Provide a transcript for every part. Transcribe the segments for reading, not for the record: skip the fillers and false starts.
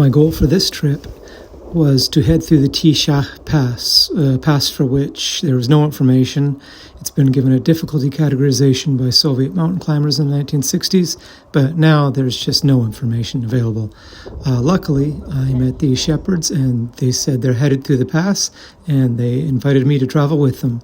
My goal for this trip was to head through the Shakh pass, a pass for which there was no information. It's been given a difficulty categorization by Soviet mountain climbers in the 1960s, but now there's just no information available. Luckily, I met these shepherds and they said they're headed through the pass and they invited me to travel with them.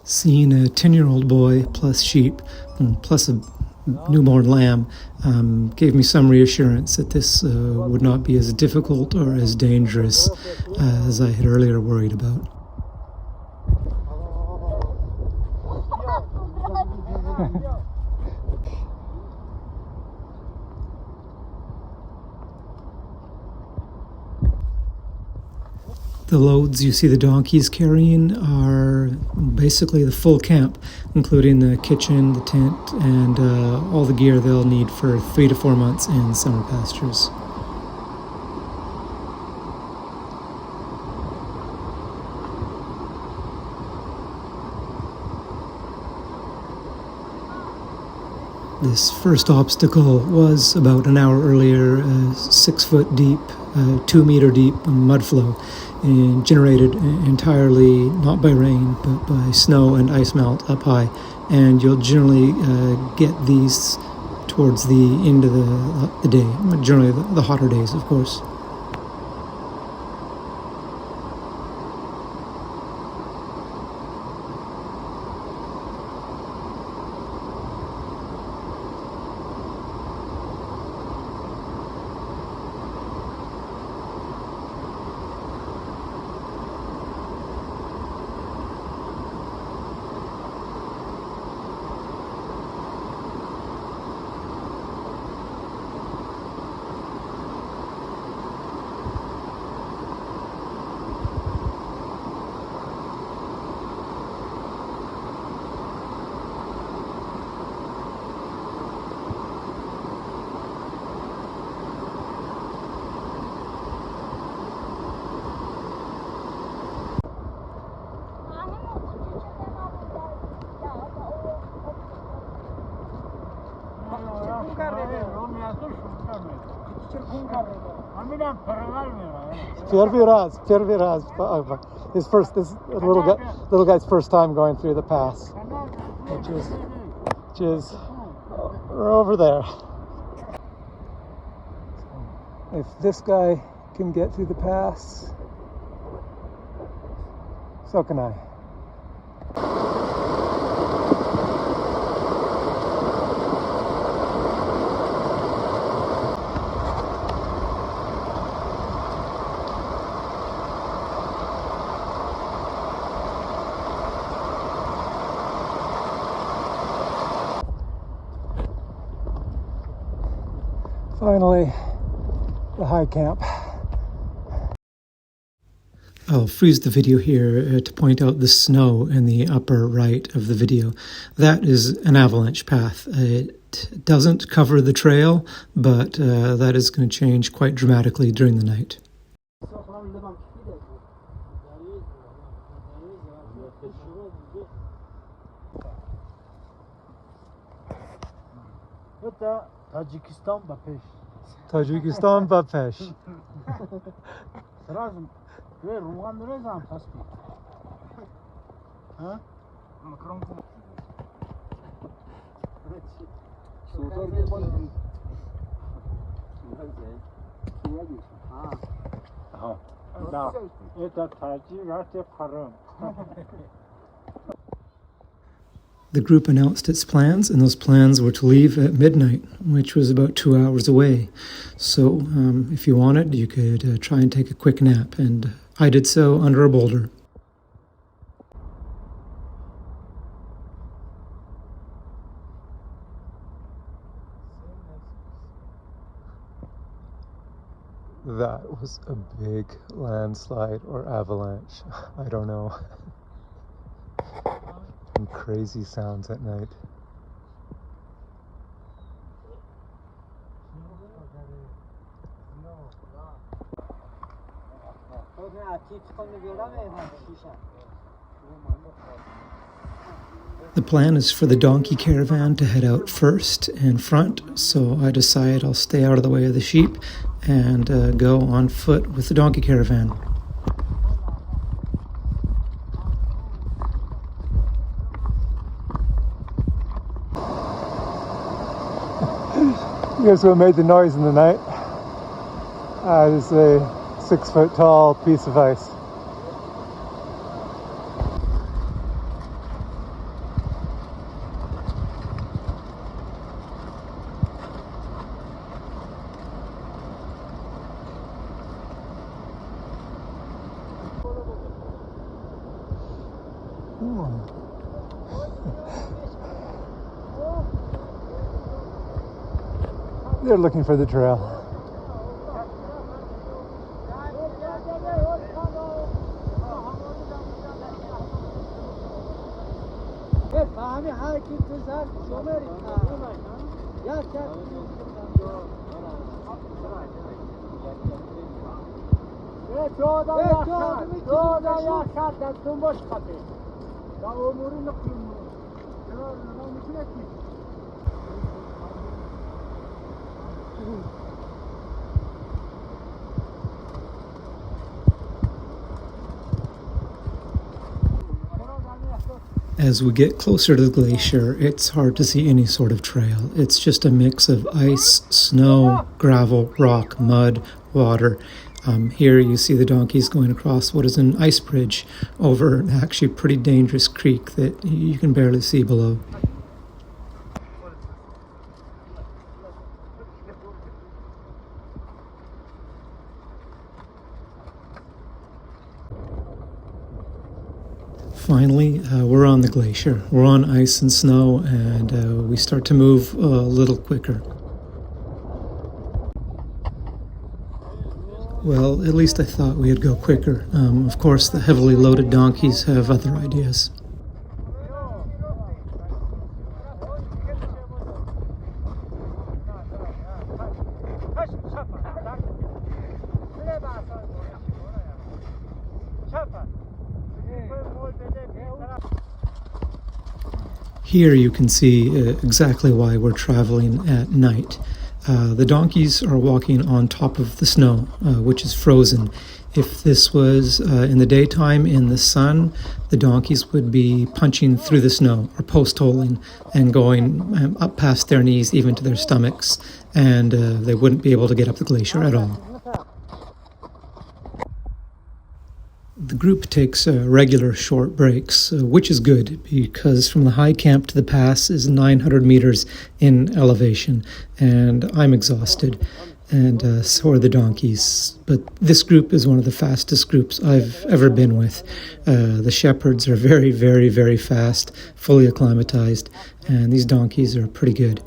Seeing a 10-year-old boy plus sheep plus a newborn lamb gave me some reassurance that this would not be as difficult or as dangerous as I had earlier worried about. The loads you see the donkeys carrying are basically the full camp, including the kitchen, the tent, and all the gear they'll need for 3 to 4 months in summer pastures. This first obstacle was about an hour earlier, 6 foot deep, 2 meter deep mud flow, and generated entirely not by rain but by snow and ice melt up high. And you'll generally get these towards the end of the day, generally the hotter days, of course. Первый раз. This little guy's first time going through the pass, which is over there. If this guy can get through the pass, so can I. Finally, the high camp. I'll freeze the video here to point out the snow in the upper right of the video. That is an avalanche path. It doesn't cover the trail, but that is going to change quite dramatically during the night. Tajikistan bapesh. The group announced its plans, and those plans were to leave at midnight, which was about 2 hours away. So if you wanted, you could try and take a quick nap, and I did so under a boulder. That was a big landslide or avalanche. I don't know. And crazy sounds at night. The plan is for the donkey caravan to head out first in front, so I decide I'll stay out of the way of the sheep and go on foot with the donkey caravan. Here's what made the noise in the night. There's a 6-foot tall piece of ice. They're looking for the trail. As we get closer to the glacier, it's hard to see any sort of trail. It's just a mix of ice, snow, gravel, rock, mud, water. Here you see the donkeys going across what is an ice bridge over an actually pretty dangerous creek that you can barely see below. Finally, we're on the glacier. We're on ice and snow, and we start to move a little quicker. Well, at least I thought we'd go quicker. Of course, the heavily loaded donkeys have other ideas. Here you can see exactly why we're traveling at night. The donkeys are walking on top of the snow, which is frozen. If this was in the daytime in the sun, the donkeys would be punching through the snow or post-holing and going up past their knees, even to their stomachs, and they wouldn't be able to get up the glacier at all. The group takes regular short breaks, which is good because from the high camp to the pass is 900 meters in elevation, and I'm exhausted, and so are the donkeys. But this group is one of the fastest groups I've ever been with. The shepherds are very, very, very fast, fully acclimatized, and these donkeys are pretty good.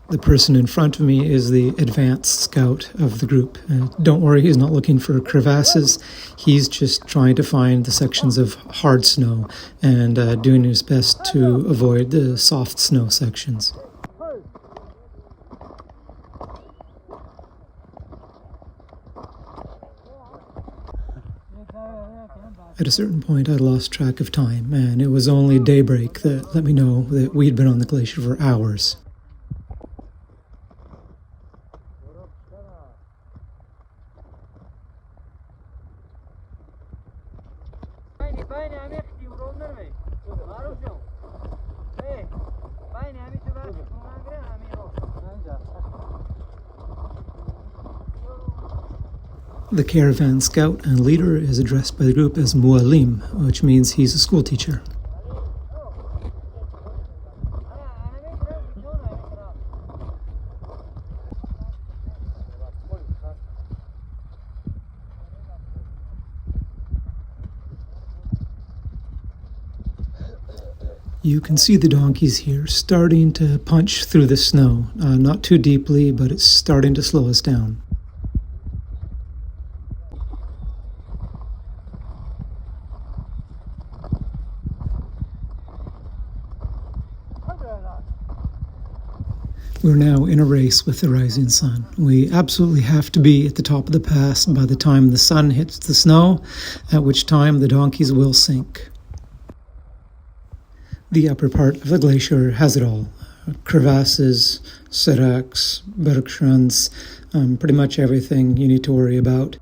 The person in front of me is the advanced scout of the group. Don't worry, he's not looking for crevasses. He's just trying to find the sections of hard snow and doing his best to avoid the soft snow sections. At a certain point, I lost track of time, and it was only daybreak that let me know that we'd been on the glacier for hours. The caravan scout and leader is addressed by the group as Mualim, which means he's a school teacher. You can see the donkeys here starting to punch through the snow. Not too deeply, but it's starting to slow us down. We're now in a race with the rising sun. We absolutely have to be at the top of the pass by the time the sun hits the snow, at which time the donkeys will sink. The upper part of the glacier has it all. Crevasses, seracs, bergschrunds, pretty much everything you need to worry about.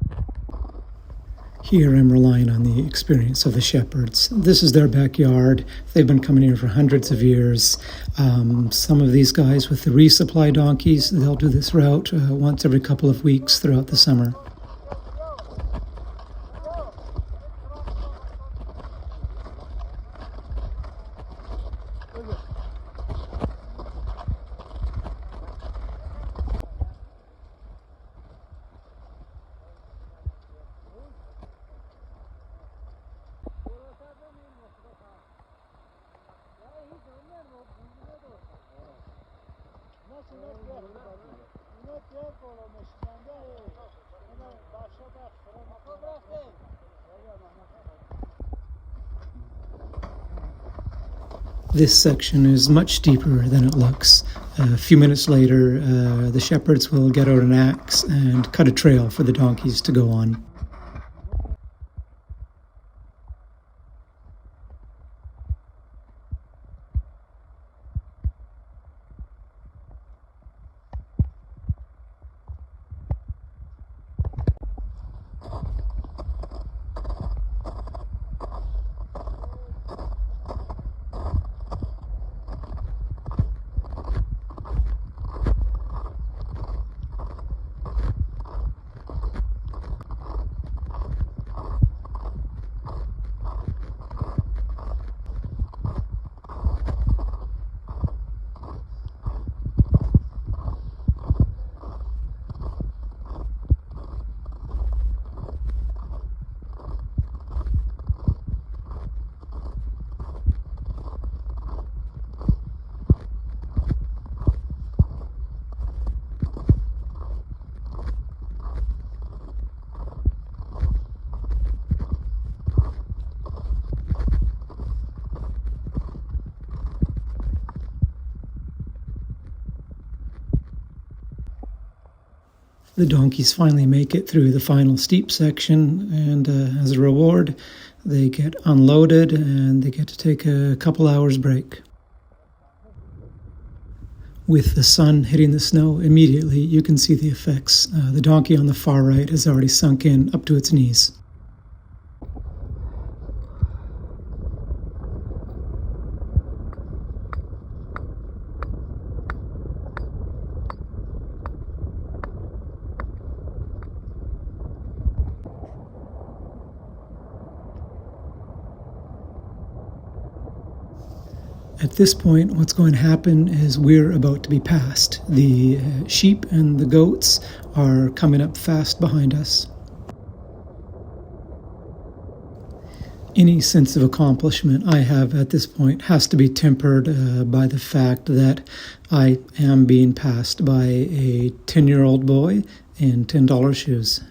Here I'm relying on the experience of the shepherds. This is their backyard. They've been coming here for hundreds of years. Some of these guys with the resupply donkeys, they'll do this route once every couple of weeks throughout the summer. This section is much steeper than it looks. A few minutes later, the shepherds will get out an axe and cut a trail for the donkeys to go on. The donkeys finally make it through the final steep section, and as a reward, they get unloaded and they get to take a couple hours break. With the sun hitting the snow immediately, you can see the effects. The donkey on the far right has already sunk in up to its knees. At this point, what's going to happen is we're about to be passed. The sheep and the goats are coming up fast behind us. Any sense of accomplishment I have at this point has to be tempered by the fact that I am being passed by a 10-year-old boy in $10 shoes.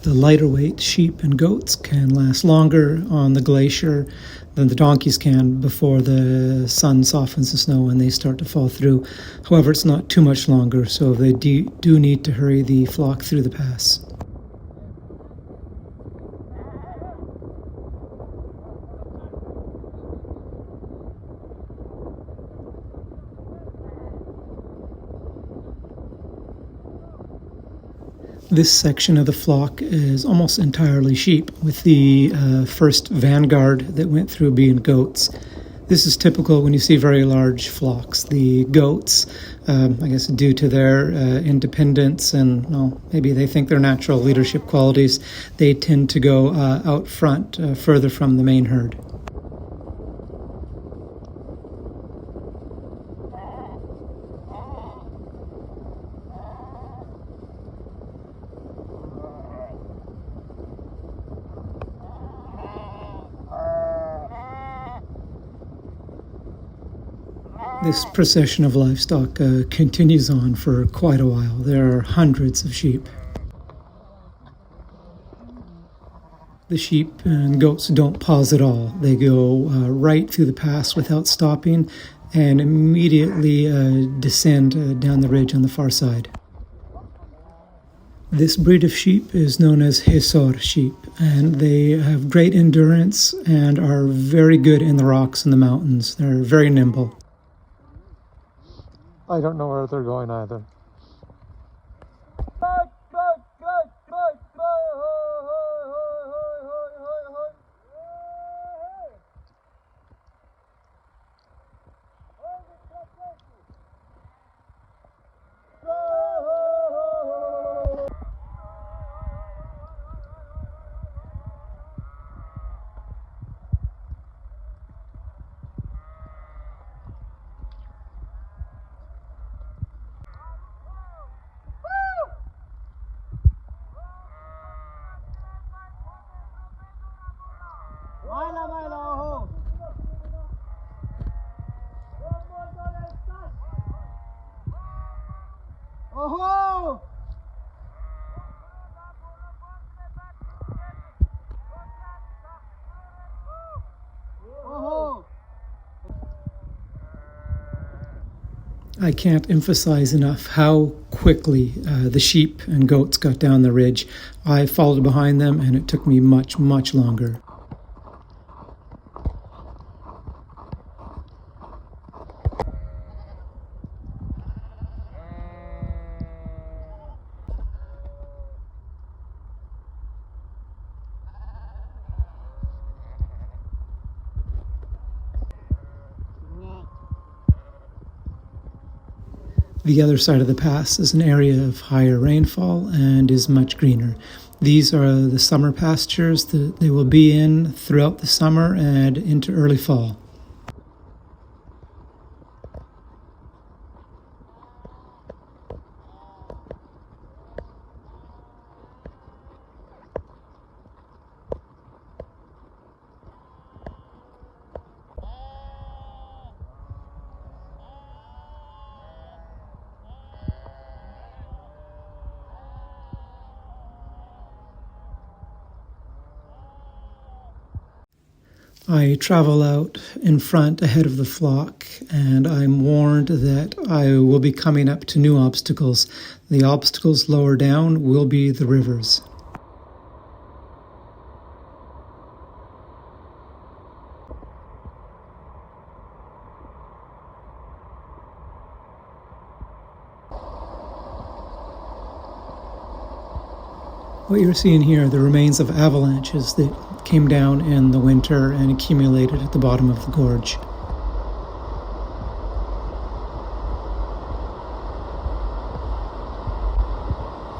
The lighter weight sheep and goats can last longer on the glacier than the donkeys can before the sun softens the snow and they start to fall through. However, it's not too much longer, so they do need to hurry the flock through the pass. This section of the flock is almost entirely sheep, with the first vanguard that went through being goats. This is typical when you see very large flocks. The goats, I guess due to their independence and, well, maybe they think their natural leadership qualities, they tend to go out front, further from the main herd. This procession of livestock continues on for quite a while. There are hundreds of sheep. The sheep and goats don't pause at all. They go right through the pass without stopping and immediately descend down the ridge on the far side. This breed of sheep is known as Hesor sheep, and they have great endurance and are very good in the rocks and the mountains. They're very nimble. I don't know where they're going either. I can't emphasize enough how quickly the sheep and goats got down the ridge. I followed behind them, and it took me much, much longer. The other side of the pass is an area of higher rainfall and is much greener. These are the summer pastures that they will be in throughout the summer and into early fall. I travel out in front ahead of the flock, and I'm warned that I will be coming up to new obstacles. The obstacles lower down will be the rivers. What you're seeing here are the remains of avalanches that came down in the winter and accumulated at the bottom of the gorge.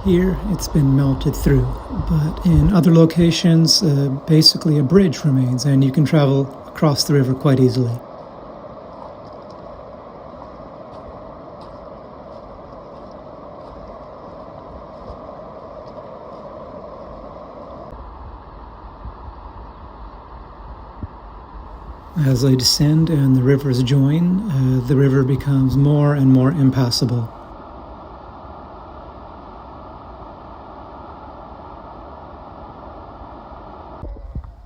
Here it's been melted through, but in other locations basically a bridge remains, and you can travel across the river quite easily. As I descend and the rivers join, the river becomes more and more impassable.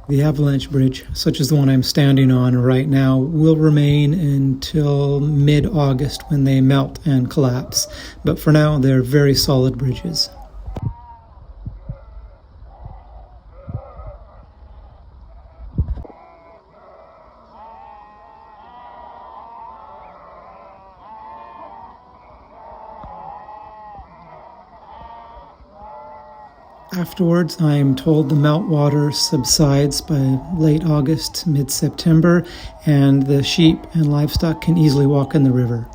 The avalanche bridge, such as the one I'm standing on right now, will remain until mid-August when they melt and collapse. But for now, they're very solid bridges. Afterwards, I am told the meltwater subsides by late August, mid-September, and the sheep and livestock can easily walk in the river.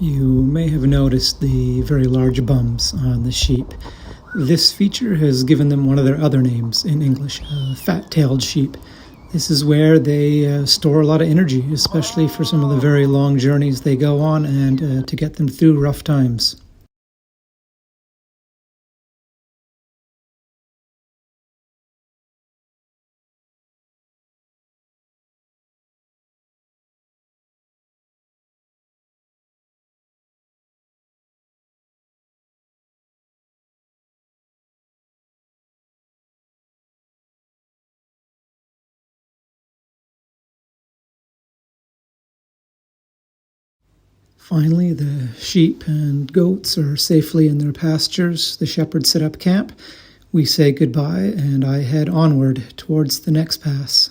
You may have noticed the very large bums on the sheep. This feature has given them one of their other names in English, fat-tailed sheep. This is where they store a lot of energy, especially for some of the very long journeys they go on and to get them through rough times. Finally, the sheep and goats are safely in their pastures. The shepherds set up camp. We say goodbye, and I head onward towards the next pass.